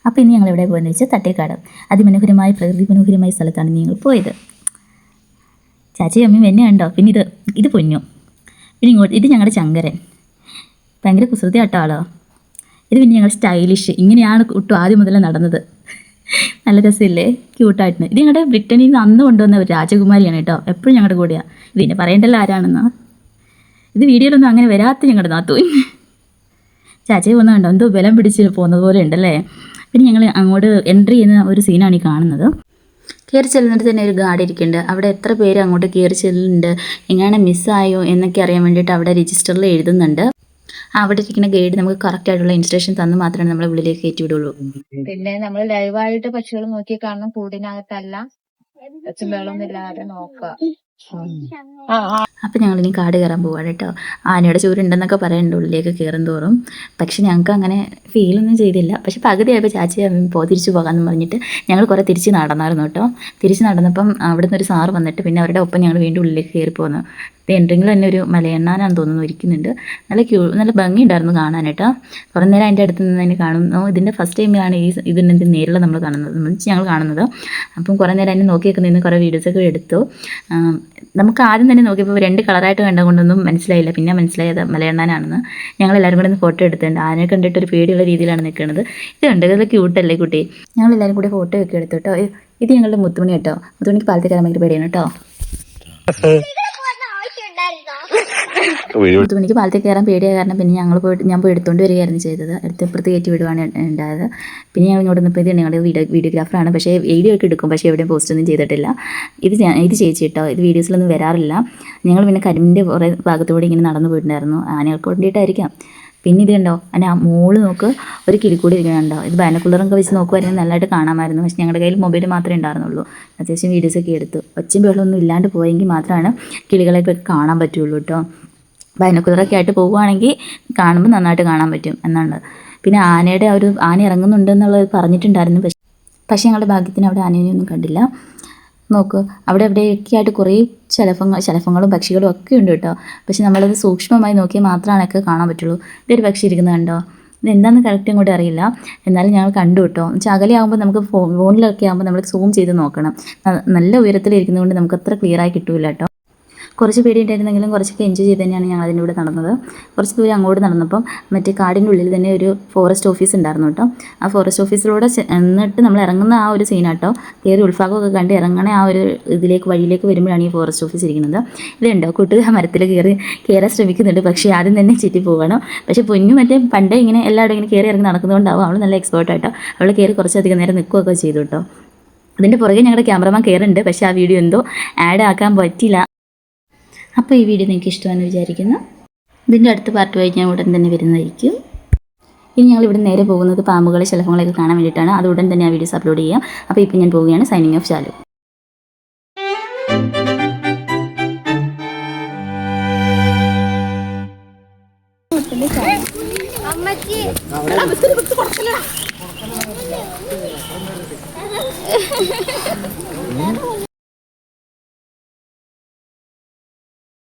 അപ്പോൾ ഇനി ഞങ്ങൾ എവിടെ പോകുന്നത് വെച്ചാൽ തട്ടേക്കാട്. അതിമനോഹരമായ പ്രകൃതി മനോഹരമായ സ്ഥലത്താണ് ഞങ്ങൾ പോയത്. ചാച്ചയും അമ്മയും എന്നെ കണ്ടോ. പിന്നെ ഇത് പൊന്നു. പിന്നെ ഇങ്ങോട്ട് ഇത് ഞങ്ങളുടെ ചങ്കരൻ, ഭയങ്കര കുസൃതി ആട്ടോ ആളോ. ഇത് പിന്നെ ഞങ്ങൾ സ്റ്റൈലിഷ്. ഇങ്ങനെയാണ് കുട്ടു ആദ്യം മുതലേ നടന്നത്. നല്ല രസമില്ലേ, ക്യൂട്ടായിട്ട്. ഇത് ഞങ്ങളുടെ ബ്രിട്ടനിൽ നിന്ന് അന്ന് കൊണ്ടുവന്ന ഒരു രാജകുമാരിയാണ് കേട്ടോ, എപ്പോഴും ഞങ്ങളുടെ കൂടെയാണ്. ഇതിനെ പറയണ്ടല്ലോ ആരാണെന്ന്. ഇത് വീഡിയോയിലൊന്നും അങ്ങനെ വരാത്ത ഞങ്ങളുടെ നാത്തു. ചാച്ചയെ പോകുന്ന കണ്ടോ, എന്തോ ബലം പിടിച്ച് പോകുന്നത് പോലെ ഉണ്ടല്ലേ. പിന്നെ ഞങ്ങൾ അങ്ങോട്ട് എൻട്രി ചെയ്യുന്ന ഒരു സീനാണ് ഈ കാണുന്നത്. കയറി ചെല്ലുന്നിട്ട് തന്നെ ഒരു ഗാർഡ് ഇരിക്കുന്നുണ്ട്. അവിടെ എത്ര പേര് അങ്ങോട്ട് കയറി ചെല്ലുന്നുണ്ട്, എങ്ങനെ മിസ്സായോ എന്നൊക്കെ അറിയാൻ വേണ്ടിയിട്ട് അവിടെ രജിസ്റ്ററിൽ എഴുതുന്നുണ്ട്. അവിടെ ഇരിക്കുന്ന ഗൈഡ് നമുക്ക് കറക്റ്റ് ആയിട്ടുള്ള ഇൻസ്ട്രക്ഷൻ തന്ന് മാത്രമേ നമ്മളെ ഉള്ളിലേക്ക് കയറ്റി വിടുള്ളൂ. പിന്നെ നമ്മൾ ലൈവായിട്ട് പക്ഷികൾ നോക്കി കാണണം, കൂടിനകത്തല്ല, വെള്ളമൊന്നുമില്ലാതെ നോക്കുക. അപ്പം ഞങ്ങളിനി കാട് കയറാൻ പോവാണ് കേട്ടോ. ആനയുടെ ചൂരുണ്ടെന്നൊക്കെ പറയുന്നുണ്ട് ഉള്ളിലേക്ക് കയറും തോറും. പക്ഷെ ഞങ്ങൾക്ക് അങ്ങനെ ഫീലൊന്നും ചെയ്തില്ല. പക്ഷെ പകുതിയായപ്പോൾ ചാച്ചി തിരിച്ചു പോകാമെന്ന് പറഞ്ഞിട്ട് ഞങ്ങൾ കുറേ തിരിച്ച് നടന്നായിരുന്നു കേട്ടോ. തിരിച്ച് നടന്നപ്പം അവിടുന്ന് ഒരു സാറ് വന്നിട്ട് പിന്നെ അവരുടെ ഒപ്പം ഞങ്ങൾ വീണ്ടും ഉള്ളിലേക്ക് കയറി പോന്നു. എൻട്രിങ്ങിൽ തന്നെ ഒരു മലയണ്ണാനാന്ന് തോന്നുന്നു ഇരിക്കുന്നുണ്ട്. നല്ല ഭംഗിയുണ്ടായിരുന്നു കാണാനായിട്ടോ. കുറേ നേരം അതിൻ്റെ അടുത്ത് നിന്ന് തന്നെ കാണുന്നു. ഇതിൻ്റെ ഫസ്റ്റ് ടൈമിലാണ് ഇതിൻ്റെ നേരിൽ നമ്മൾ കാണുന്നത്. അപ്പം കുറേ നേരം അതിനെ നോക്കി വെക്കുന്നതിന് കുറേ വീഡിയോസൊക്കെ എടുത്തു. നമുക്ക് ആദ്യം തന്നെ നോക്കിയപ്പോൾ 2 കളറായിട്ട് കണ്ടുകൊണ്ടൊന്നും മനസ്സിലായില്ല. പിന്നെ മനസ്സിലായത് മലയണ്ണാനാണെന്ന്. ഞങ്ങളെല്ലാവരും കൂടെ ഫോട്ടോ എടുത്തിട്ടുണ്ട്. ആനയെ കണ്ടിട്ട് ഒരു പേടിയുള്ള രീതിയിലാണ് നിൽക്കുന്നത്. ഇത് കണ്ട് ഇത് ക്യൂട്ടല്ലേ കുട്ടി. ഞങ്ങളെല്ലാവരും കൂടി ഫോട്ടോ ഒക്കെ എടുത്തു കേട്ടോ. ഇത് ഞങ്ങളുടെ മുത്തുമണി കേട്ടോ. മുത്തുമണിക്ക് പാലത്തിൽ കയറാൻ ഭയങ്കര പേടിയാണ് കേട്ടോ. മുത്തുമണിക്ക് പാലത്തിൽ കയറാൻ പേടിയായ കാരണം പിന്നെ ഞാൻ പോയി എടുത്തുകൊണ്ട് വരികയായിരുന്നു ചെയ്തത്. അടുത്തപ്പുറത്ത് കയറ്റി വിടുവാണ് ഉണ്ടായത്. പിന്നെ ഞങ്ങൾ ഇങ്ങോട്ട് വന്നപ്പോൾ ഇത് ഞങ്ങളുടെ വീഡിയോഗ്രാഫറാണ്. പക്ഷേ വീഡിയോ ഒക്കെ എടുക്കും, പക്ഷേ എവിടെയും പോസ്റ്റൊന്നും ചെയ്തിട്ടില്ല. ഇത് ചേച്ചി കേട്ടോ. ഇത് വീഡിയോസിലൊന്നും വരാറില്ല. ഞങ്ങൾ പിന്നെ കരിമ്പിൻ്റെ കുറേ ഭാഗത്തൂടെ ഇങ്ങനെ നടന്നു പോയിട്ടുണ്ടായിരുന്നു. ആനകൾക്ക് വേണ്ടിയിട്ടായിരിക്കാം. പിന്നെ ഇത് കണ്ടോ, അതിൻ്റെ ആ മോള് നോക്ക്, ഒരു കിളിക്കൂടി ഇരിക്കണുണ്ടോ. ഇത് ബൈനോക്കുലറൊക്കെ വെച്ച് നോക്കുമായിരുന്നു നല്ലതായിട്ട് കാണാമായിരുന്നു. പക്ഷേ ഞങ്ങളുടെ കയ്യിൽ മൊബൈൽ മാത്രമേ ഉണ്ടായിരുന്നുള്ളൂ. അത്യാവശ്യം വീഡിയോസൊക്കെ എടുത്തു. ഒച്ചയും ബഹളമൊന്നും ഇല്ലാണ്ട് പോയെങ്കിൽ മാത്രമാണ് കിളികളെയൊക്കെ കാണാൻ പറ്റുള്ളൂ കേട്ടോ. ബൈനോക്കുലറൊക്കെ ആയിട്ട് പോവുകയാണെങ്കിൽ കാണുമ്പോൾ നന്നായിട്ട് കാണാൻ പറ്റും എന്നാണ്. പിന്നെ ആന ഇറങ്ങുന്നുണ്ട് എന്നുള്ളത് പറഞ്ഞിട്ടുണ്ടായിരുന്നു. പക്ഷേ ഞങ്ങളുടെ ഭാഗ്യത്തിന് അവിടെ ആനയൊന്നും കണ്ടില്ല. നോക്ക്, എവിടെയൊക്കെ ആയിട്ട് കുറേ ശലഭങ്ങളും പക്ഷികളും ഒക്കെ ഉണ്ട് കേട്ടോ. പക്ഷെ നമ്മളത് സൂക്ഷ്മമായി നോക്കിയാൽ മാത്രമാണ് ഒക്കെ കാണാൻ പറ്റുള്ളൂ. ഇതൊരു പക്ഷി ഇരിക്കുന്നത് കണ്ടോ. ഇതെന്താണെന്ന് കറക്റ്റ് ഇങ്ങോട്ട് അറിയില്ല, എന്നാലും ഞങ്ങൾ കണ്ടു കേട്ടോ. എന്നുവെച്ചാൽ അകലെയാകുമ്പോൾ നമുക്ക് ഫോണിലൊക്കെ ആകുമ്പോൾ നമ്മൾ സൂം ചെയ്ത് നോക്കണം. നല്ല ഉയരത്തിലിരിക്കുന്നതുകൊണ്ട് നമുക്ക് അത്ര ക്ലിയറായി കിട്ടില്ല കേട്ടോ. കുറച്ച് പേടിയുണ്ടായിരുന്നെങ്കിലും കുറച്ചൊക്കെ എൻജോയ് ചെയ്ത് തന്നെയാണ് ഞങ്ങൾ അതിൻ്റെ കൂടെ നടന്നത്. കുറച്ച് ദൂരം അങ്ങോട്ട് നടന്നപ്പം മറ്റേ കാടിൻ്റെ ഉള്ളിൽ തന്നെ ഒരു ഫോറസ്റ്റ് ഓഫീസ് ഉണ്ടായിരുന്നു കേട്ടോ. ആ ഫോറസ്റ്റ് ഓഫീസിലൂടെ എന്നിട്ട് നമ്മൾ ഇറങ്ങുന്ന ആ ഒരു സീനാട്ടോ. കയറി ഉത്സാഹമൊക്കെ കണ്ട് ഇറങ്ങണ ആ ഒരു വഴിയിലേക്ക് വരുമ്പോഴാണ് ഈ ഫോറസ്റ്റ് ഓഫീസ് ഇരിക്കുന്നത്. ഇതുണ്ടോ, കുട്ടികൾ മരത്തിൽ കയറാൻ ശ്രമിക്കുന്നുണ്ട്. പക്ഷേ ആദ്യം തന്നെ ചുറ്റി പോകണം. പക്ഷേ പൊന്നു മറ്റേ പണ്ടേ ഇങ്ങനെ എല്ലാവരും ഇങ്ങനെ കയറി ഇറങ്ങി നടക്കുന്നതുകൊണ്ടാവും അവൾ നല്ല എക്സ്പേർട്ടായിട്ടോ. അവൾ കയറി കുറച്ചധികം നേരം നിൽക്കുകയൊക്കെ ചെയ്തു കേട്ടോ. അതിൻ്റെ പുറകെ ഞങ്ങളുടെ ക്യാമറമാൻ കയറുന്നുണ്ട്. പക്ഷേ ആ വീഡിയോ എന്തോ ആഡ് ആക്കാൻ പറ്റില്ല. അപ്പോൾ ഈ വീഡിയോ നിങ്ങൾക്ക് ഇഷ്ടമെന്ന് വിചാരിക്കുന്നു. ഇതിൻ്റെ അടുത്ത പാർട്ടുമായി ഞാൻ ഉടൻ തന്നെ വരുന്നതായിരിക്കും. ഇനി ഞങ്ങൾ ഇവിടെ നേരെ പോകുന്നത് പാമ്പുകളെ ശലഭങ്ങളെയൊക്കെ കാണാൻ വേണ്ടിയിട്ടാണ്. അത് ഉടൻ തന്നെ ആ വീഡിയോസ് അപ്ലോഡ് ചെയ്യാം. അപ്പോൾ ഇപ്പോൾ ഞാൻ പോവുകയാണ്. Signing off, Shalu.